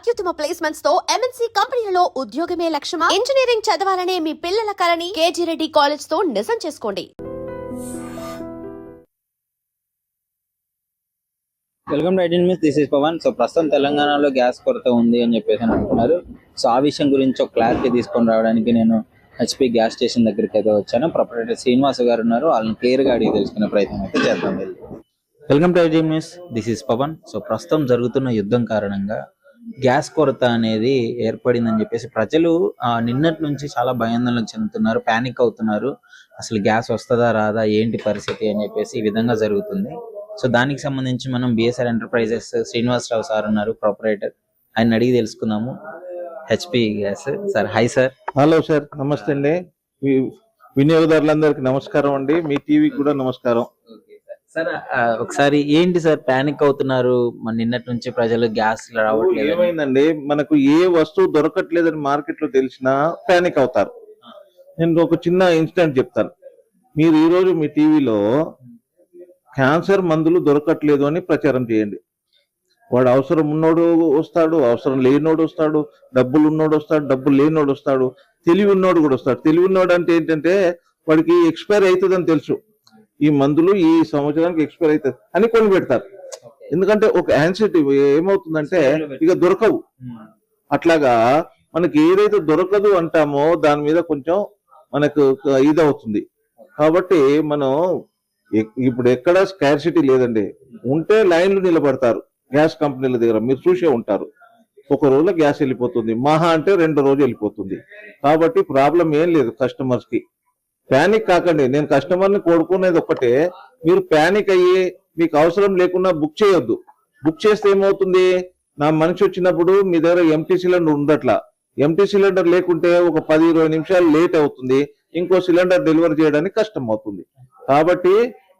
అత్యుత్తమ ప్లేస్మెంట్స్ తో ఎంఎన్సీ కంపెనీలలో ఉద్యోగమే లక్ష్యమా? ఇంజనీరింగ్ చదవాలనే మీ పిల్లల కలని కేజీ రెడ్డి కాలేజ్ తో నిజం చేసుకోండి. Welcome to Aiden news. This is Pavan. So ప్రస్తుతం తెలంగాణలో గ్యాస్ కొరత ఉంది అని చెప్పేసి అంటున్నారు. సో ఆ విషయం గురించి ఒక క్లారిటీ తీసుకొని రావడానికి నేను హెచ్పి గ్యాస్ స్టేషన్ దగ్గరికి అయితే వచ్చాను. ప్రొపరేటర్ శ్రీనివాస్ గారు ఉన్నారు, వాళ్ళని క్లియర్ గా అడిగి తెలుసుకునే ప్రయత్నం అయితే చేద్దాం. Welcome to Aiden news. This is Pavan. So ప్రస్తుతం జరుగుతున్న యుద్ధం కారణంగా గ్యాస్ కొరత అనేది ఏర్పడిందని చెప్పేసి ప్రజలు నిన్నటి నుంచి చాలా భయాందోళన చెందుతున్నారు, ప్యానిక్ అవుతున్నారు. అసలు గ్యాస్ వస్తుందా రాదా, ఏంటి పరిస్థితి అని చెప్పేసి ఈ విధంగా జరుగుతుంది. సో దానికి సంబంధించి మనం బిఎస్ఆర్ ఎంటర్ప్రైజెస్ శ్రీనివాసరావు సార్ ఉన్నారు, ప్రొపరేటర్. ఆయన అడిగి తెలుసుకుందాము. HP gas sir. Hi sir. Hello sir, నమస్తే అండి. వినియోగదారులందరికీ నమస్కారం అండి, మీ టీవీకి కూడా నమస్కారం. సార్ ఒకసారి ఏంటి సార్ ప్యానిక్ అవుతున్నారు? మన నిన్నటి నుంచి ప్రజలు గ్యాస్ రావట్లేదు. ఏమైందండి, మనకు ఏ వస్తువు దొరకట్లేదని మార్కెట్ లో తెలిసినా ప్యానిక్ అవుతారు. నేను ఒక చిన్న ఇన్సిడెంట్ చెప్తాను. మీరు ఈ రోజు మీ టీవీలో క్యాన్సర్ మందులు దొరకట్లేదు అని ప్రచారం చేయండి. వాడు అవసరం ఉన్నోడు వస్తాడు, అవసరం లేనోడు వస్తాడు, డబ్బులు ఉన్నోడు వస్తాడు, డబ్బులు లేనోడు వస్తాడు, తెలివి ఉన్నోడు కూడా వస్తాడు. తెలివి ఉన్నోడు అంటే ఏంటంటే వాడికి ఎక్స్పైర్ అవుతుందని తెలుసు, ఈ మందులు ఈ సంవత్సరానికి ఎక్స్పైర్ అవుతుంది అని కొని పెడతారు. ఎందుకంటే ఒక యాన్సిటీ ఏమవుతుందంటే ఇక దొరకవు. అట్లాగా మనకి ఏదైతే దొరకదు అంటామో దాని మీద కొంచెం మనకు ఇదవుతుంది. కాబట్టి మనం ఇప్పుడు ఎక్కడ స్కార్సిటీ లేదండి. ఉంటే లైన్లు నిలబడతారు గ్యాస్ కంపెనీల దగ్గర, మీరు చూసే ఉంటారు. ఒక రోజులో గ్యాస్ వెళ్ళిపోతుంది, మహా అంటే 2 రోజులు వెళ్ళిపోతుంది. కాబట్టి ప్రాబ్లం ఏం లేదు కస్టమర్స్ కి. ప్యానిక్ కాకండి. నేను కస్టమర్ని కోరుకునేది ఒక్కటే, మీరు ప్యానిక్ అయ్యి మీకు అవసరం లేకుండా బుక్ చేయొద్దు. బుక్ చేస్తే ఏమవుతుంది, నా మనిషి వచ్చినప్పుడు మీ దగ్గర ఎంటీ సిలిండర్ ఉండట్లా. ఎంటీ సిలిండర్ లేకుంటే ఒక 10-20 నిమిషాలు లేట్ అవుతుంది, ఇంకో సిలిండర్ డెలివరీ చేయడానికి కష్టం అవుతుంది. కాబట్టి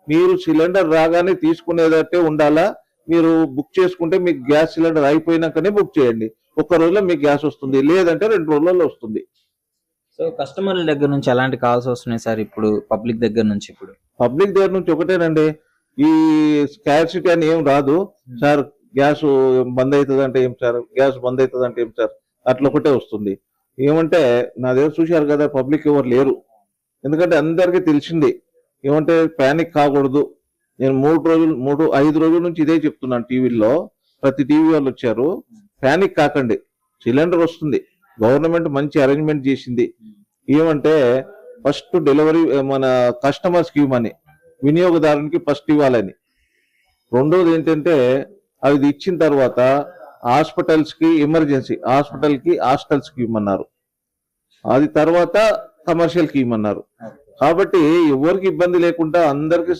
మీరు సిలిండర్ రాగానే తీసుకునేదట్టే ఉండాలా. మీరు బుక్ చేసుకుంటే మీకు గ్యాస్ సిలిండర్ అయిపోయినాకనే బుక్ చేయండి. ఒక్క రోజులో మీకు గ్యాస్ వస్తుంది, లేదంటే 2 రోజులలో వస్తుంది. సో కస్టమర్ల దగ్గర నుంచి ఎలాంటి కాల్స్ వస్తున్నాయి సార్ ఇప్పుడు పబ్లిక్ దగ్గర నుంచి? ఇప్పుడు పబ్లిక్ దగ్గర నుంచి ఒకటేనండి, ఈ స్కార్సిటీ అని ఏం రాదు సార్. గ్యాస్ బంద్ అవుతుంది అంటే ఏం సార్, గ్యాస్ బంద్ అవుతుంది అంటే ఏం సార్, అట్లా ఒకటే వస్తుంది. ఏమంటే నా దగ్గర చూశారు కదా, పబ్లిక్ ఎవరు లేరు. ఎందుకంటే అందరికీ తెలిసింది ఏమంటే ప్యానిక్ కాకూడదు. నేను 5 రోజుల నుంచి ఇదే చెప్తున్నాను టీవీలో. ప్రతి టీవీ వాళ్ళు వచ్చారు. ప్యానిక్ కాకండి, సిలిండర్ వస్తుంది. గవర్నమెంట్ మంచి అరేంజ్మెంట్ చేసింది. ఏమంటే ఫస్ట్ డెలివరీ మన కస్టమర్స్ కి ఇవ్వమని, వినియోగదారునికి ఫస్ట్ ఇవ్వాలని. రెండోది ఏంటంటే అది ఇచ్చిన తర్వాత హాస్పిటల్స్ కి, ఎమర్జెన్సీ హాస్పిటల్ కి, హాస్టల్స్ కి ఇవ్వమన్నారు. అది తర్వాత కమర్షియల్ కి ఇవ్వమన్నారు. కాబట్టి ఎవరికి ఇబ్బంది లేకుండా అందరికి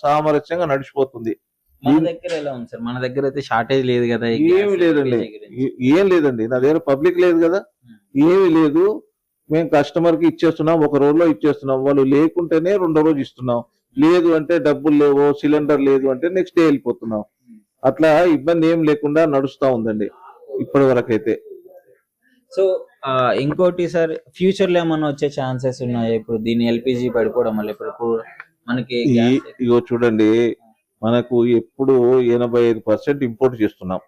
సామరస్యంగా నడిచిపోతుంది. మన దగ్గర ఎలా ఉంది సార్? మన దగ్గర అయితే షార్టేజ్ లేదు కదా? ఏమి లేదండి, ఏం లేదండి. నా దగ్గర పబ్లిక్ లేదు కదా, ఏమి లేదు. మేము కస్టమర్ కి ఇచ్చేస్తున్నాం, ఒక రోజులో ఇచ్చేస్తున్నాం. వాళ్ళు లేకుంటేనే 2వ రోజు ఇస్తున్నాం, లేదు అంటే డబ్బులు లేవు, సిలిండర్ లేదు అంటే నెక్స్ట్ డే వెళ్ళిపోతున్నాం. అట్లా ఇబ్బంది ఏం లేకుండా నడుస్తా ఉందండి ఇప్పటి వరకు అయితే. సో ఇంకోటి సార్, ఫ్యూచర్ లో ఏమన్నా వచ్చే ఛాన్సెస్ ఉన్నాయి ఇప్పుడు దీన్ని ఎల్పిజి పడిపోవడం వల్ల? ఇప్పుడు మనకి ఇగో చూడండి, మనకు ఎప్పుడు 85% ఇంపోర్ట్ చేస్తున్నాం.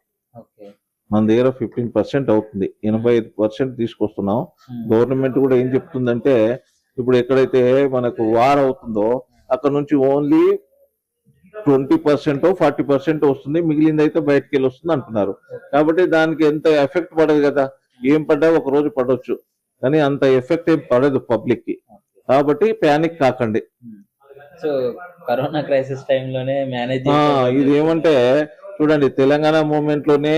మన దగ్గర 15% అవుతుంది, 85% తీసుకొస్తున్నాం. గవర్నమెంట్ కూడా ఏం చెప్తుందంటే, ఇప్పుడు ఎక్కడైతే మనకు వార్ అవుతుందో అక్కడ నుంచి ఓన్లీ 20% 40% వస్తుంది, మిగిలింది అయితే బయటకు వెళ్ళి వస్తుంది అంటున్నారు. కాబట్టి దానికి ఎంత ఎఫెక్ట్ పడదు కదా. ఏం పడ్డా ఒక రోజు పడవచ్చు, కానీ అంత ఎఫెక్ట్ ఏం పడదు పబ్లిక్ కి. కాబట్టి ప్యానిక్ కాకండి. సో కరోనా క్రైసిస్ టైంలోనే మేనేజ్ ఇది ఏమంటే చూడండి, తెలంగాణ మూవ్మెంట్ లోనే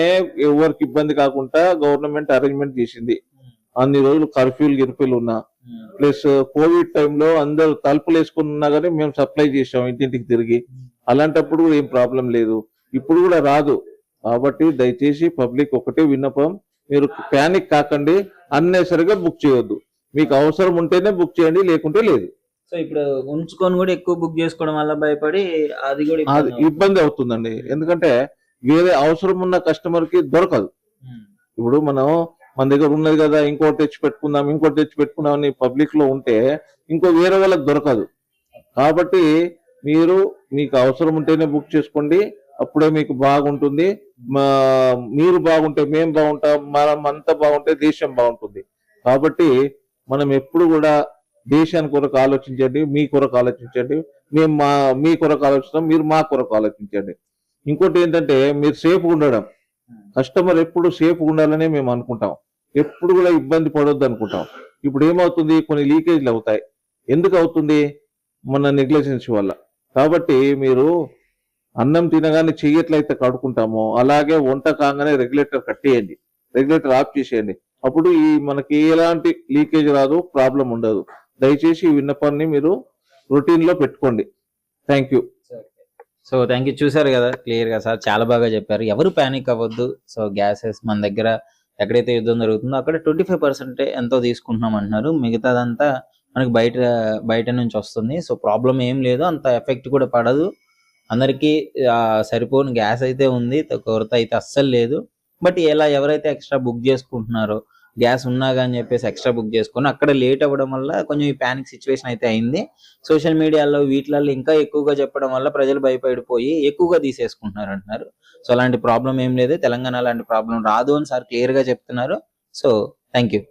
ఎవరికి ఇబ్బంది కాకుండా గవర్నమెంట్ అరేంజ్మెంట్ చేసింది. అన్ని రోజులు గిర్ఫ్యూలు ఉన్నా, ప్లస్ కోవిడ్ టైంలో అందరూ తలుపులు వేసుకుని ఉన్నా కానీ మేము సప్లై చేసాం ఇంటింటికి తిరిగి. అలాంటప్పుడు ఏం ప్రాబ్లం లేదు, ఇప్పుడు కూడా రాదు. కాబట్టి దయచేసి పబ్లిక్ ఒకటే విన్నపం, మీరు ప్యానిక్ కాకండి, అన్నెసరిగా బుక్ చేయొద్దు. మీకు అవసరం ఉంటేనే బుక్ చేయండి, లేకుంటే లేదు. సో ఇప్పుడు ఉంచుకొని కూడా ఎక్కువ బుక్ చేసుకోవడం వల్ల భయపడి అది కూడా ఇబ్బంది అవుతుందండి. ఎందుకంటే వేరే అవసరం ఉన్న కస్టమర్ కి దొరకదు. ఇప్పుడు మన దగ్గర ఉన్నది కదా, ఇంకోటి తెచ్చి పెట్టుకుందాం అని పబ్లిక్ లో ఉంటే ఇంకో వేరే వాళ్ళకి దొరకదు. కాబట్టి మీకు అవసరం ఉంటేనే బుక్ చేసుకోండి, అప్పుడే మీకు బాగుంటుంది. మీరు బాగుంటే మేము బాగుంటాం, మనం అంతా బాగుంటే దేశం బాగుంటుంది. కాబట్టి మనం ఎప్పుడు కూడా దేశానికి కొరకు ఆలోచించండి, మీ కొరకు ఆలోచించండి. మేము మీ కొరకు ఆలోచిస్తాం, మీరు మా కొరకు ఆలోచించండి. ఇంకోటి ఏంటంటే మీరు సేఫ్ ఉండడం, కస్టమర్ ఎప్పుడు సేఫ్ ఉండాలనే మేము అనుకుంటాం. ఎప్పుడు కూడా ఇబ్బంది పడొద్దు అనుకుంటాం. ఇప్పుడు ఏమవుతుంది, కొన్ని లీకేజ్లు అవుతాయి. ఎందుకు అవుతుంది? మన నెగ్లిజెన్స్ వల్ల. కాబట్టి మీరు అన్నం తినగానే చెయ్యట్లయితే కడుకుంటామో అలాగే వంట కాగానే రెగ్యులేటర్ కట్టేయండి, రెగ్యులేటర్ ఆఫ్ చేసేయండి. అప్పుడు మనకి ఎలాంటి లీకేజ్ రాదు, ప్రాబ్లం ఉండదు. దయచేసి ఈ విన్నపాన్ని మీరు రొటీన్ లో పెట్టుకోండి. Thank you. So thank you. చూసారు కదా క్లియర్ గా సార్ చాలా బాగా చెప్పారు. ఎవరు ప్యానిక్ అవ్వద్దు. సో గ్యాసెస్ మన దగ్గర ఎక్కడైతే యుద్ధం జరుగుతుందో అక్కడ 25% ఎంతో తీసుకుంటున్నాం అంటున్నారు. మిగతాదంతా మనకి బయట నుంచి వస్తుంది. సో ప్రాబ్లం ఏం లేదు, అంత ఎఫెక్ట్ కూడా పడదు. అందరికీ సరిపోని గ్యాస్ అయితే ఉంది, కొరత అయితే అస్సలు లేదు. బట్ ఇలా ఎవరైతే ఎక్స్ట్రా బుక్ చేసుకుంటున్నారో, గ్యాస్ ఉన్నా కానీ చెప్పేసి ఎక్స్ట్రా బుక్ చేసుకుని అక్కడ లేట్ అవ్వడం వల్ల కొంచెం ఈ ప్యానిక్ సిచ్యువేషన్ అయితే అయింది. సోషల్ మీడియాలో వీటిలలో ఇంకా ఎక్కువగా చెప్పడం వల్ల ప్రజలు భయపడిపోయి ఎక్కువగా తీసేసుకుంటున్నారు అంటున్నారు. సో అలాంటి ప్రాబ్లం ఏం లేదు, తెలంగాణ అలాంటి ప్రాబ్లం రాదు అని సార్ క్లియర్ గా చెప్తున్నారు. So thank you.